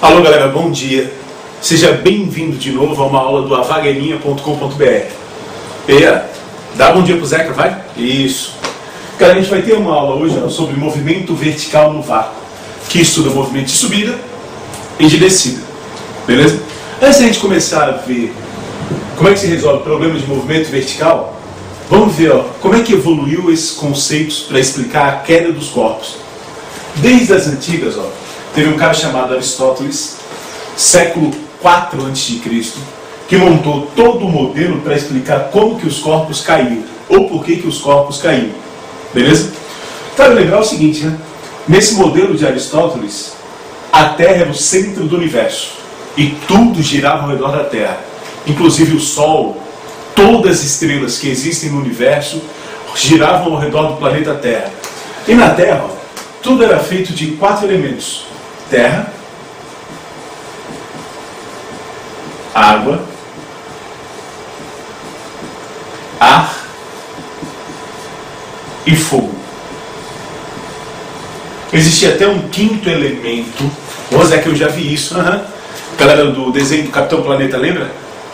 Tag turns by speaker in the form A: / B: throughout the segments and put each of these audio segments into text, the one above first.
A: Alô galera, bom dia. Seja bem-vindo de novo a uma aula do avaguelinha.com.br. Eia, dá bom dia pro Zeca, vai? Isso. Galera, a gente vai ter uma aula hoje sobre movimento vertical no vácuo, que estuda movimento de subida e de descida. Beleza? Antes da gente começar a ver como é que se resolve problemas de movimento vertical, vamos ver como é que evoluiu esses conceitos para explicar a queda dos corpos. Desde as antigas, teve um cara chamado Aristóteles, século IV a.C., que montou todo o modelo para explicar como que os corpos caíam, ou por que os corpos caíam. Beleza? Então, lembrar o seguinte, né? Nesse modelo de Aristóteles, a Terra era o centro do universo, e tudo girava ao redor da Terra, inclusive o Sol, todas as estrelas que existem no universo giravam ao redor do planeta Terra. E na Terra, tudo era feito de 4 elementos: terra, água, ar e fogo. Existia até um quinto elemento. Ô Zé, que eu já vi isso. Galera do desenho do Capitão Planeta, lembra?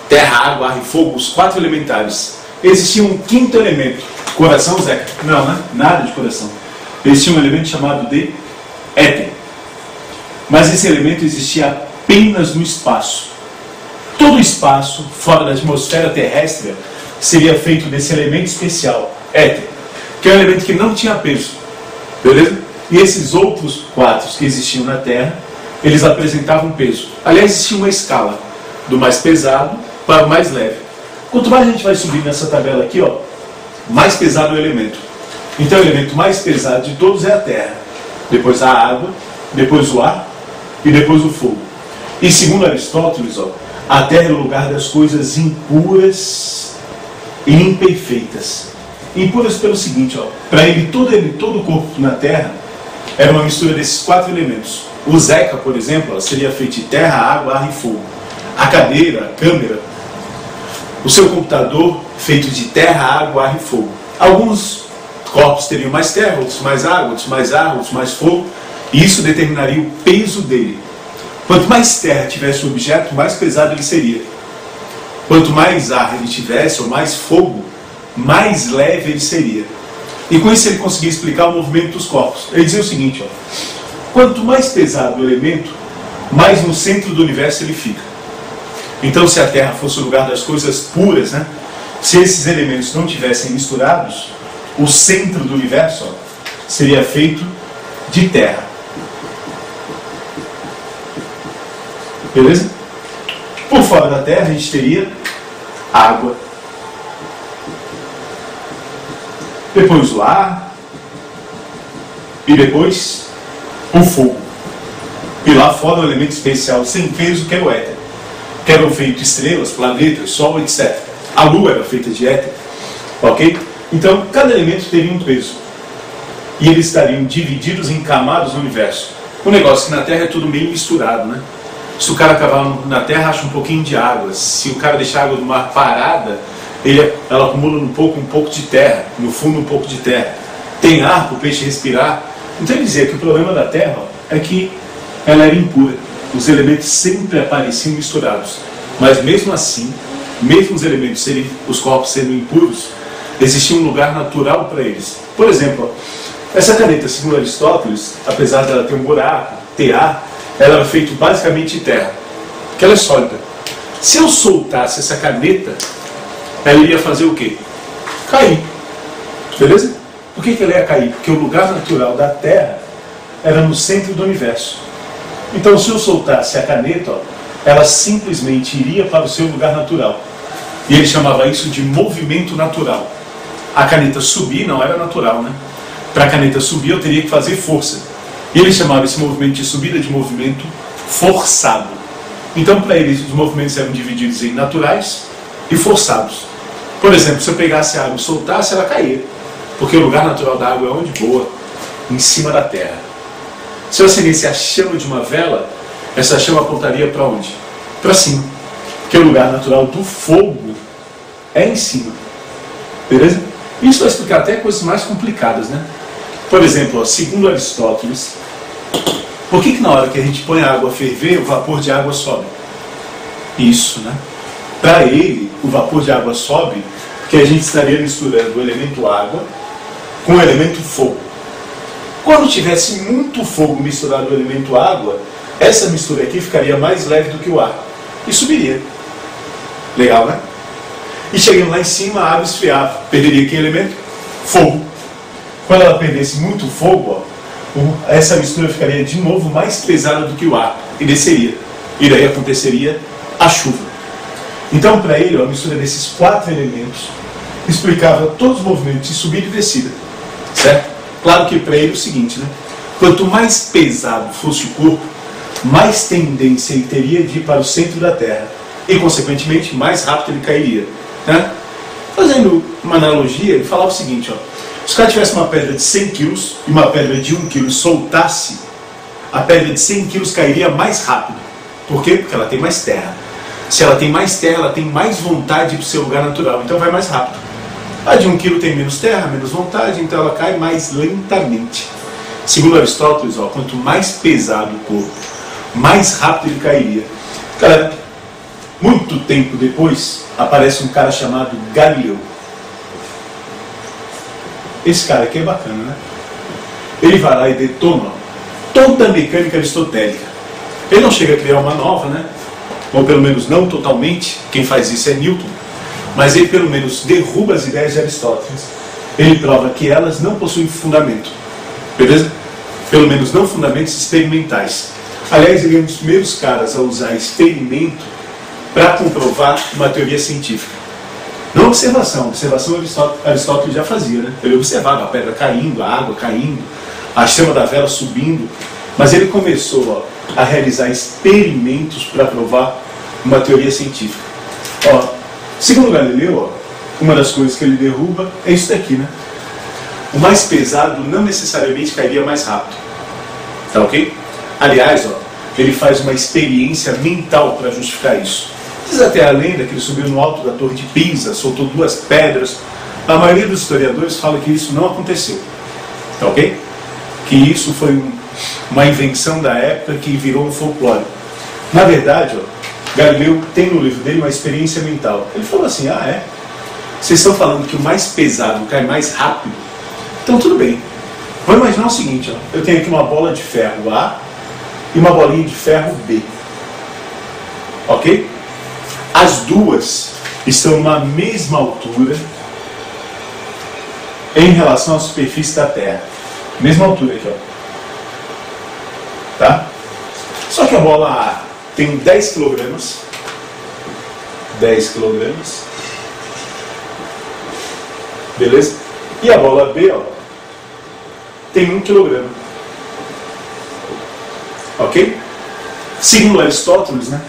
A: Terra, água, ar e fogo, os 4 elementares. Existia um quinto elemento. Coração, Zé? Não, né? Nada de coração. Existia um elemento chamado de éter. Mas esse elemento existia apenas no espaço. Todo o espaço fora da atmosfera terrestre seria feito desse elemento especial, éter, que é um elemento que não tinha peso. Beleza? E esses outros 4 que existiam na Terra, eles apresentavam peso. Aliás, existia uma escala do mais pesado para o mais leve. Quanto mais a gente vai subir nessa tabela aqui, mais pesado é o elemento. Então o elemento mais pesado de todos é a terra, depois a água, depois o ar e depois o fogo. E segundo Aristóteles, a terra é o lugar das coisas impuras e imperfeitas. Impuras pelo seguinte, para ele todo o corpo na terra era uma mistura desses 4 elementos. O Zeca, por exemplo, seria feito de terra, água, ar e fogo. A cadeira, a câmera, o seu computador feito de terra, água, ar e fogo. Alguns corpos teriam mais terra, outros mais água, outros mais ar, outros mais fogo, e isso determinaria o peso dele. Quanto mais terra tivesse o objeto, mais pesado ele seria. Quanto mais ar ele tivesse, ou mais fogo, mais leve ele seria. E com isso ele conseguia explicar o movimento dos corpos. Ele dizia o seguinte, quanto mais pesado o elemento, mais no centro do universo ele fica. Então, se a Terra fosse o lugar das coisas puras, se esses elementos não tivessem misturados, o centro do universo seria feito de terra. Beleza? Por fora da terra a gente teria água, depois o ar e depois o fogo. E lá fora um elemento especial sem peso que é o éter, que eram feitos estrelas, planetas, sol, etc. A lua era feita de éter, ok? Então, cada elemento teria um peso. E eles estariam divididos em camadas no universo. O negócio é que na Terra é tudo meio misturado, Se o cara cavar na Terra, acha um pouquinho de água. Se o cara deixar a água do mar parada, ela acumula um pouco de terra. No fundo, um pouco de terra. Tem ar para o peixe respirar. Então, ele dizia que o problema da Terra é que ela era impura. Os elementos sempre apareciam misturados. Mas mesmo assim, mesmo os elementos os corpos sendo impuros, existia um lugar natural para eles. Por exemplo, essa caneta, segundo Aristóteles, apesar dela ter um buraco, ter ar, ela era feita basicamente de terra, que ela é sólida. Se eu soltasse essa caneta, ela iria fazer o quê? Cair. Beleza? Por que ela ia cair? Porque o lugar natural da Terra era no centro do universo. Então, se eu soltasse a caneta, ela simplesmente iria para o seu lugar natural. E ele chamava isso de movimento natural. A caneta subir não era natural, Para a caneta subir eu teria que fazer força. E ele chamava esse movimento de subida de movimento forçado. Então, para eles, os movimentos eram divididos em naturais e forçados. Por exemplo, se eu pegasse a água e soltasse, ela caía. Porque o lugar natural da água é onde? Boa, em cima da terra. Se eu acendesse a chama de uma vela, essa chama apontaria para onde? Para cima. Porque o lugar natural do fogo é em cima. Beleza? Isso vai explicar até coisas mais complicadas, Por exemplo, segundo Aristóteles, Por que na hora que a gente põe a água a ferver, o vapor de água sobe? Isso, né? Para ele, o vapor de água sobe porque a gente estaria misturando o elemento água com o elemento fogo. Quando tivesse muito fogo misturado no elemento água, essa mistura aqui ficaria mais leve do que o ar e subiria. Legal, né? E chegando lá em cima, a água esfriava. Perderia que elemento? Fogo. Quando ela perdesse muito fogo, ó, essa mistura ficaria de novo mais pesada do que o ar e desceria. E daí aconteceria a chuva. Então, para ele, ó, a mistura desses 4 elementos explicava todos os movimentos de subida e descida. Certo? Claro que para ele é o seguinte, né? Quanto mais pesado fosse o corpo, mais tendência ele teria de ir para o centro da Terra. E, consequentemente, mais rápido ele cairia. Né? Fazendo uma analogia, ele falava o seguinte, ó, se o cara tivesse uma pedra de 100 quilos e uma pedra de 1 quilo e soltasse, a pedra de 100 quilos cairia mais rápido. Por quê? Porque ela tem mais terra. Se ela tem mais terra, ela tem mais vontade para o seu lugar natural, então vai mais rápido. A de 1 quilo tem menos terra, menos vontade, então ela cai mais lentamente. Segundo Aristóteles, ó, quanto mais pesado o corpo, mais rápido ele cairia. Cara, muito tempo depois, aparece um cara chamado Galileu. Esse cara aqui é bacana, né? Ele vai lá e detona toda a mecânica aristotélica. Ele não chega a criar uma nova, né? Ou pelo menos não totalmente, quem faz isso é Newton, mas ele pelo menos derruba as ideias de Aristóteles. Ele prova que elas não possuem fundamento, beleza? Pelo menos não fundamentos experimentais. Aliás, ele é um dos primeiros caras a usar experimento para comprovar uma teoria científica. Não observação Aristóteles já fazia, né? Ele observava a pedra caindo, a água caindo, a chama da vela subindo, mas ele começou a realizar experimentos para provar uma teoria científica. Ó, segundo Galileu, ó, uma das coisas que ele derruba é isso daqui, né? O mais pesado não necessariamente cairia mais rápido. Tá ok? Aliás, ó, ele faz uma experiência mental para justificar isso. Diz até a lenda que ele subiu no alto da Torre de Pisa, soltou 2 pedras. A maioria dos historiadores fala que isso não aconteceu. Tá ok? Que isso foi uma invenção da época que virou um folclore. Na verdade, ó, Galileu tem no livro dele uma experiência mental. Ele falou assim, vocês estão falando que o mais pesado cai mais rápido? Então tudo bem. Vamos imaginar o seguinte, ó, eu tenho aqui uma bola de ferro A e uma bolinha de ferro B. Ok? As duas estão numa mesma altura em relação à superfície da Terra. Mesma altura aqui, ó. Tá? Só que a bola A tem 10 kg. 10 kg. Beleza? E a bola B, ó, tem 1 kg. Ok? Segundo Aristóteles, né?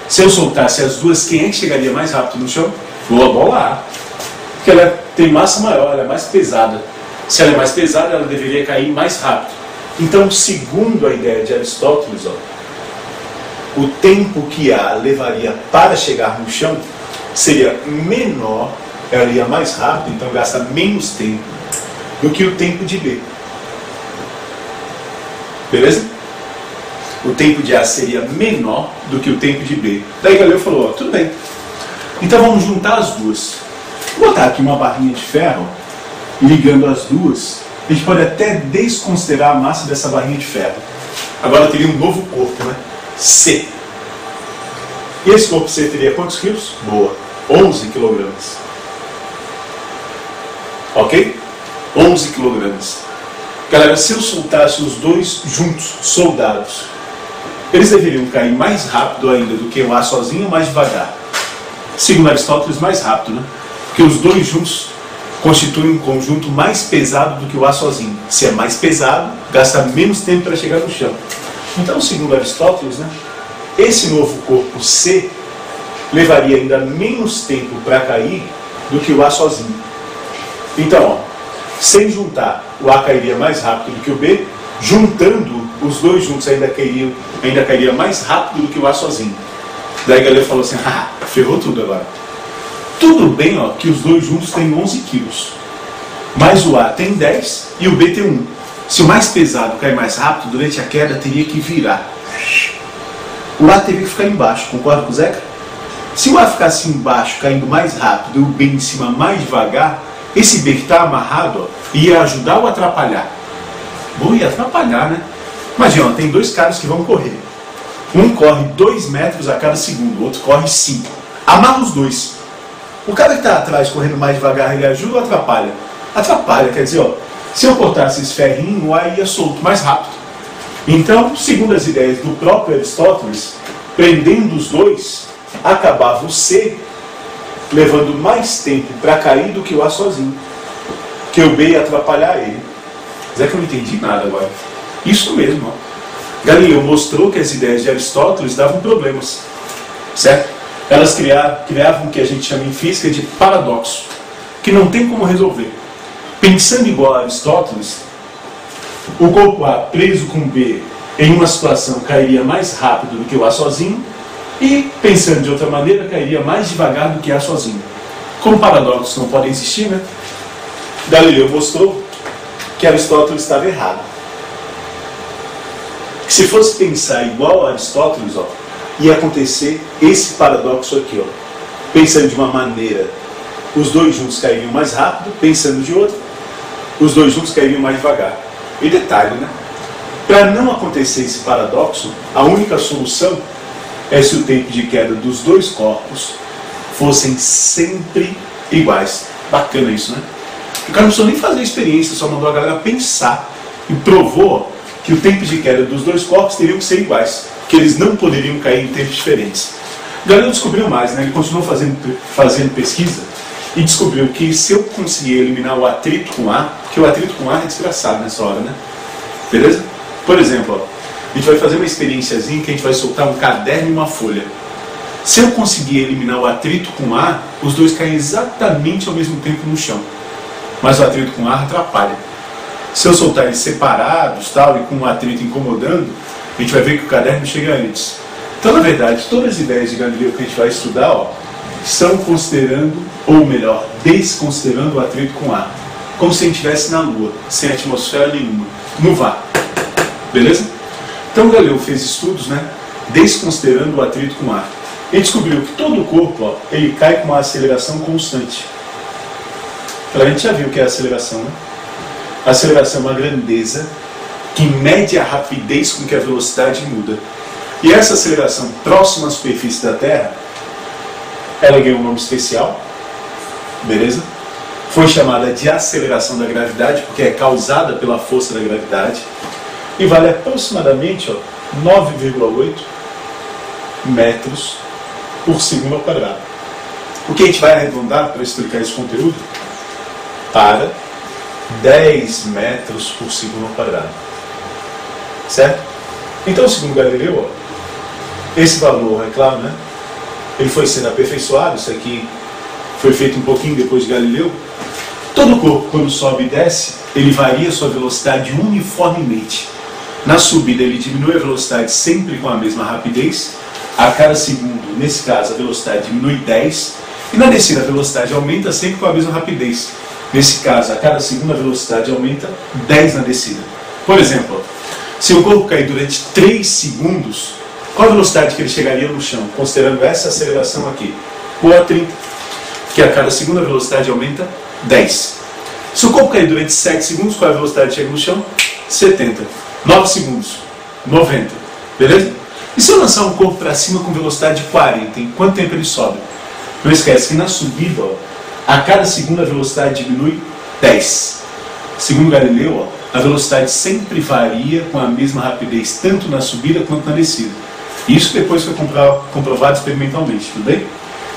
A: Se eu soltasse as duas, quem é que chegaria mais rápido no chão? A bola A. Porque ela tem massa maior, ela é mais pesada. Se ela é mais pesada, ela deveria cair mais rápido. Então, segundo a ideia de Aristóteles, ó, o tempo que A levaria para chegar no chão seria menor, ela ia mais rápido, então gasta menos tempo do que o tempo de B. Beleza? O tempo de A seria menor do que o tempo de B. Daí Galileu falou, ó, tudo bem. Então vamos juntar as duas. Vou botar aqui uma barrinha de ferro, ligando as duas. A gente pode até desconsiderar a massa dessa barrinha de ferro. Agora teria um novo corpo, né? C. E esse corpo C teria quantos quilos? Boa. 11 kg. Ok? 11 kg. Galera, se eu soltasse os dois juntos, soldados, eles deveriam cair mais rápido ainda do que o A sozinho ou mais devagar? Segundo Aristóteles, mais rápido, né? Porque os dois juntos constituem um conjunto mais pesado do que o A sozinho. Se é mais pesado, gasta menos tempo para chegar no chão. Então, segundo Aristóteles, né, esse novo corpo C levaria ainda menos tempo para cair do que o A sozinho. Então, ó, sem juntar, o A cairia mais rápido do que o B. Juntando, os dois juntos ainda cairia mais rápido do que o A sozinho. Daí Galileu falou assim, ferrou tudo agora. Tudo bem, ó, que os dois juntos têm 11 quilos. Mas o A tem 10 e o B tem 1. Se o mais pesado cair mais rápido, durante a queda teria que virar. O ar teria que ficar embaixo, concorda com o Zeca? Se o ar ficasse embaixo, caindo mais rápido, e o B em cima mais devagar, esse B que está amarrado, ó, ia ajudar ou atrapalhar? Bom, ia atrapalhar, né? Imagina, ó, tem dois caras que vão correr. Um corre 2 metros a cada segundo, o outro corre 5. Amarra os dois. O cara que está atrás correndo mais devagar, ele ajuda ou atrapalha? Atrapalha, quer dizer, ó, se eu cortasse esse ferrinho, o ar ia solto mais rápido. Então, segundo as ideias do próprio Aristóteles, prendendo os dois, acabava o C levando mais tempo para cair do que o A sozinho. Que o B ia atrapalhar ele. Mas é que eu não entendi nada agora. Isso mesmo, ó. Galileu mostrou que as ideias de Aristóteles davam problemas, certo? Elas criavam o que a gente chama em física de paradoxo, que não tem como resolver. Pensando igual a Aristóteles, o corpo A preso com B em uma situação cairia mais rápido do que o A sozinho, e, pensando de outra maneira, cairia mais devagar do que A sozinho. Como paradoxos não podem existir, né? Galileu mostrou que Aristóteles estava errado. Se fosse pensar igual a Aristóteles, ó, ia acontecer esse paradoxo aqui, ó. Pensando de uma maneira, os dois juntos cairiam mais rápido, pensando de outra, os dois juntos cairiam mais devagar. E detalhe, né? Para não acontecer esse paradoxo, a única solução é se o tempo de queda dos dois corpos fossem sempre iguais. Bacana isso, né? O cara não precisou nem fazer a experiência, só mandou a galera pensar e provou que o tempo de queda dos dois corpos teriam que ser iguais, que eles não poderiam cair em tempos diferentes. Galileu descobriu mais, né? Ele continuou fazendo pesquisa e descobriu que se eu conseguir eliminar o atrito com ar, porque o atrito com ar é desgraçado nessa hora, né? Beleza? Por exemplo, ó, a gente vai fazer uma experiênciazinha que a gente vai soltar um caderno e uma folha. Se eu conseguir eliminar o atrito com ar, os dois caem exatamente ao mesmo tempo no chão. Mas o atrito com ar atrapalha. Se eu soltar eles separados, tal, e com o atrito incomodando, a gente vai ver que o caderno chega antes. Então, na verdade, todas as ideias de Galileu que a gente vai estudar, ó, são considerando, ou melhor, desconsiderando o atrito com ar. Como se a gente estivesse na Lua, sem atmosfera nenhuma, no vácuo. Beleza? Então, Galileu fez estudos, né, desconsiderando o atrito com ar. Ele descobriu que todo o corpo, ó, ele cai com uma aceleração constante. A gente já viu o que é a aceleração, né? A aceleração é uma grandeza que mede a rapidez com que a velocidade muda. E essa aceleração próxima à superfície da Terra, ela ganhou um nome especial, beleza? Foi chamada de aceleração da gravidade, porque é causada pela força da gravidade, e vale aproximadamente 9,8 metros por segundo ao quadrado. O que a gente vai arredondar para explicar esse conteúdo para 10 metros por segundo ao quadrado. Certo? Então, segundo Galileu, ó, esse valor, é claro, né? Ele foi sendo aperfeiçoado, isso aqui foi feito um pouquinho depois de Galileu. Todo o corpo, quando sobe e desce, ele varia sua velocidade uniformemente. Na subida, ele diminui a velocidade sempre com a mesma rapidez. A cada segundo, nesse caso, a velocidade diminui 10. E na descida, a velocidade aumenta sempre com a mesma rapidez. Nesse caso, a cada segundo, a velocidade aumenta 10 na descida. Por exemplo, se o corpo cair durante 3 segundos, qual a velocidade que ele chegaria no chão, considerando essa aceleração aqui? Ou a 30, que a cada segundo a velocidade aumenta 10. Se o corpo cair durante 7 segundos, qual a velocidade que chega no chão? 70. 9 segundos, 90. Beleza? E se eu lançar um corpo para cima com velocidade de 40, em quanto tempo ele sobe? Não esquece que na subida, ó, a cada segundo a velocidade diminui 10. Segundo Galileu, ó, a velocidade sempre varia com a mesma rapidez, tanto na subida quanto na descida. Isso depois foi comprovado experimentalmente, tudo bem?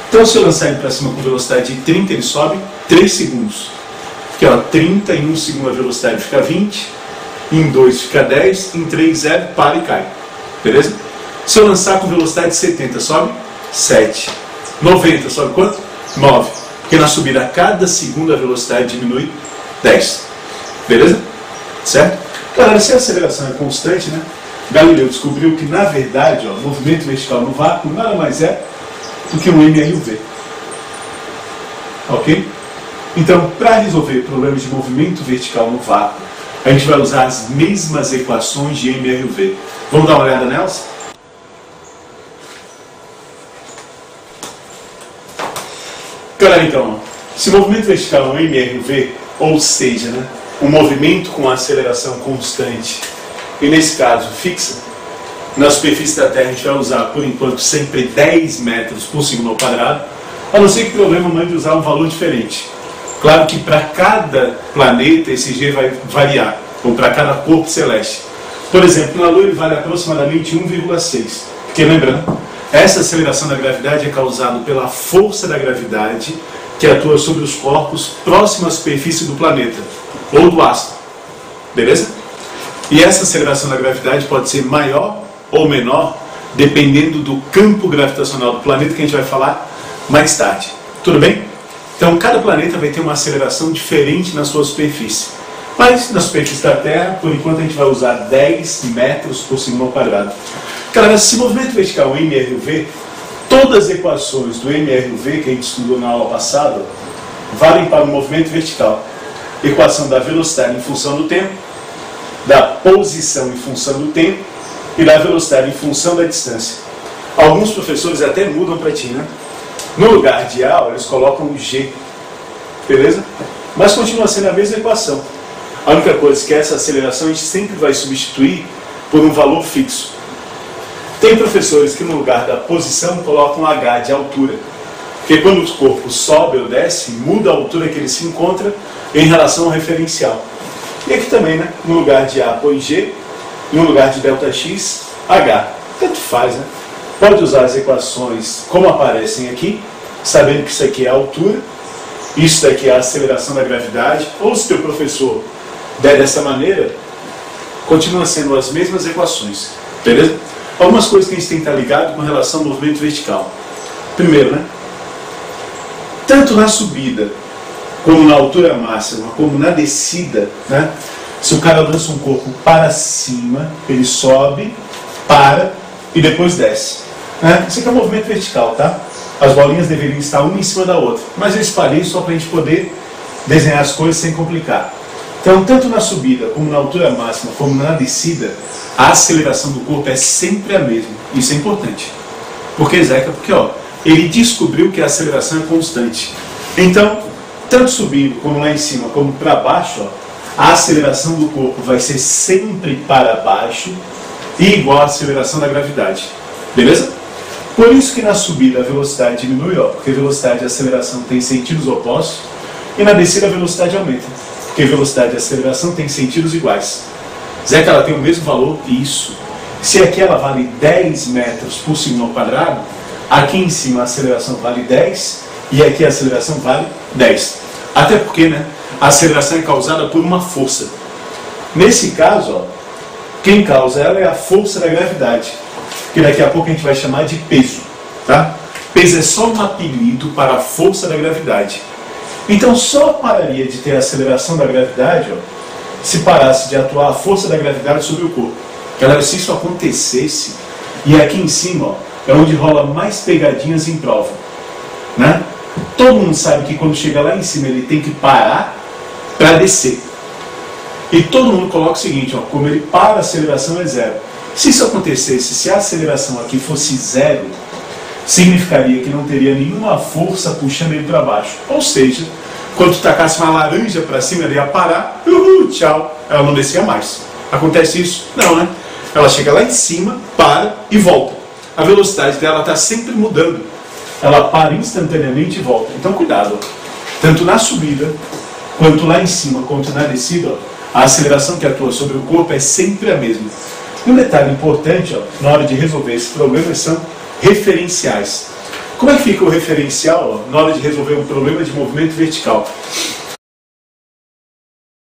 A: Então, se eu lançar ele para cima com velocidade de 30, ele sobe 3 segundos. Porque, ó, 30 em 1 segundo a velocidade fica 20, em 2 fica 10, em 3, 0, para e cai. Beleza? Se eu lançar com velocidade de 70, sobe 7. 90, sobe quanto? 9. Porque na subida, a cada segundo a velocidade diminui 10. Beleza? Certo? Galera, se a aceleração é constante, né? Galileu descobriu que, na verdade, o movimento vertical no vácuo nada mais é do que um MLUV. Ok? Então, para resolver problemas de movimento vertical no vácuo, a gente vai usar as mesmas equações de MRV. Vamos dar uma olhada nelas? Galera, então, se o movimento vertical é um MRV, ou seja, né, um movimento com aceleração constante, e nesse caso fixa, na superfície da Terra a gente vai usar, por enquanto, sempre 10 metros por segundo ao quadrado, a não ser que o problema mande usar um valor diferente. Claro que para cada planeta esse G vai variar, ou para cada corpo celeste. Por exemplo, na Lua ele vale aproximadamente 1,6. Porque lembrando, essa aceleração da gravidade é causada pela força da gravidade que atua sobre os corpos próximos à superfície do planeta, ou do astro. Beleza? E essa aceleração da gravidade pode ser maior ou menor, dependendo do campo gravitacional do planeta, que a gente vai falar mais tarde. Tudo bem? Então, cada planeta vai ter uma aceleração diferente na sua superfície. Mas, na superfície da Terra, por enquanto, a gente vai usar 10 metros por segundo ao quadrado. Cara, se movimento vertical é MRV, todas as equações do MRV que a gente estudou na aula passada valem para o movimento vertical. Equação da velocidade em função do tempo, da posição em função do tempo e da velocidade em função da distância. Alguns professores até mudam para ti, né? No lugar de A, eles colocam G, beleza? Mas continua sendo a mesma equação. A única coisa é que essa aceleração a gente sempre vai substituir por um valor fixo. Tem professores que no lugar da posição colocam H de altura, porque quando o corpo sobe ou desce, muda a altura que ele se encontra em relação ao referencial. E aqui também, né? No lugar de A põe G, no lugar de ΔX, H. Tanto faz, né? Pode usar as equações como aparecem aqui, sabendo que isso aqui é a altura, isso daqui é a aceleração da gravidade, ou se o teu professor der dessa maneira, continua sendo as mesmas equações, beleza? Algumas coisas que a gente tem que estar ligado com relação ao movimento vertical. Primeiro, né? Tanto na subida, como na altura máxima, como na descida, né? Se o cara lança um corpo para cima, ele sobe, para e depois desce. Isso aqui é um movimento vertical, tá? As bolinhas deveriam estar uma em cima da outra, mas eu espalhei só para a gente poder desenhar as coisas sem complicar. Então, tanto na subida, como na altura máxima, como na descida, a aceleração do corpo é sempre a mesma. Isso é importante. Por que, Zeca? Porque ele descobriu que a aceleração é constante. Então, tanto subindo, como lá em cima, como para baixo, a aceleração do corpo vai ser sempre para baixo e igual à aceleração da gravidade. Beleza? Por isso que na subida a velocidade diminui, porque a velocidade e a aceleração têm sentidos opostos, e na descida a velocidade aumenta, porque a velocidade e a aceleração têm sentidos iguais. Zeca, ela tem o mesmo valor? Isso. Se aqui ela vale 10 metros por segundo ao quadrado, aqui em cima a aceleração vale 10 e aqui a aceleração vale 10. Até porque, né, a aceleração é causada por uma força. Nesse caso, quem causa ela é a força da gravidade, que daqui a pouco a gente vai chamar de peso, tá? Peso é só um apelido para a força da gravidade. Então só pararia de ter a aceleração da gravidade se parasse de atuar a força da gravidade sobre o corpo. Galera, se isso acontecesse, e aqui em cima é onde rola mais pegadinhas em prova, né? Todo mundo sabe que quando chega lá em cima ele tem que parar para descer. E todo mundo coloca o seguinte, como ele para, a aceleração é zero. Se isso acontecesse, se a aceleração aqui fosse zero, significaria que não teria nenhuma força puxando ele para baixo. Ou seja, quando tu tacasse uma laranja para cima, ela ia parar, tchau, ela não descia mais. Acontece isso? Não, né? Ela chega lá em cima, para e volta. A velocidade dela está sempre mudando. Ela para instantaneamente e volta. Então cuidado, tanto na subida, quanto lá em cima, quanto na descida, a aceleração que atua sobre o corpo é sempre a mesma. E um detalhe importante, na hora de resolver esse problema, são referenciais. Como é que fica o referencial na hora de resolver um problema de movimento vertical?